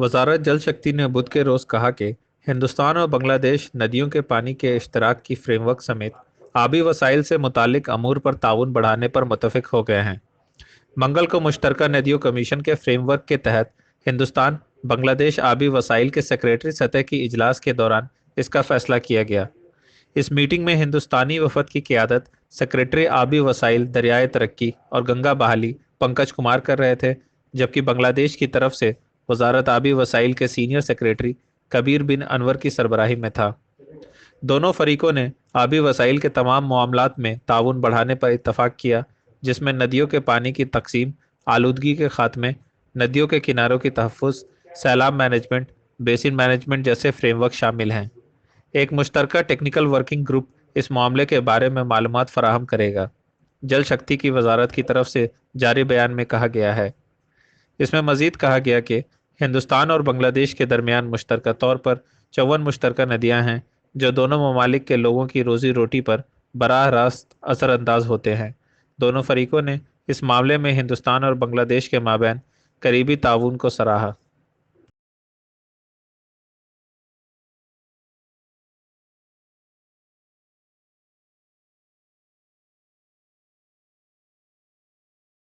वजारत जल शक्ति ने बुध के रोज कहा कि हिंदुस्तान और बांग्लादेश नदियों के पानी के इश्तराक की फ्रेमवर्क समेत आबी वसाइल से मुतालिक अमूर पर ताउन बढ़ाने पर मुतफिक हो गए हैं। मंगल को मुश्तरका नदियों कमीशन के फ्रेमवर्क के तहत हिंदुस्तान बांग्लादेश आबी वसाइल के सेक्रेटरी सतह की इजलास के दौरान इसका फैसला किया गया। इस मीटिंग में हिंदुस्तानी वफद की क़यादत सेक्रेटरी आबी वसाइल, दरियाए तरक्की और गंगा बहाली पंकज कुमार कर रहे थे, जबकि बांग्लादेश की तरफ से वजारत आबी वसाइल के सीनियर सेक्रेटरी कबीर बिन अनवर की सरबराही में था। दोनों फरीकों ने आबी वसाइल के तमाम मामलात में ताउन बढ़ाने पर इत्तफाक किया, जिसमें नदियों के पानी की तकसीम, आलूदगी के खात्मे, नदियों के किनारों की तहफ़्फ़ुज़, सैलाब मैनेजमेंट, बेसिन मैनेजमेंट जैसे फ्रेमवर्क शामिल हैं। एक मुश्तरका टेक्निकल वर्किंग ग्रुप इस मामले के बारे में मालूमात फराहम करेगा। जल शक्ति की वजारत की तरफ से जारी बयान में कहा गया है। इसमें मजीद कहा गया कि हिंदुस्तान और बांग्लादेश के दरमियान मुश्तरका तौर पर 54 मुश्तरका नदियां हैं, जो दोनों ममालिक के लोगों की रोजी रोटी पर बराह रास्त असरअंदाज होते हैं। दोनों फरीकों ने इस मामले में हिंदुस्तान और बांग्लादेश के माबैन करीबी ताउन को सराहा।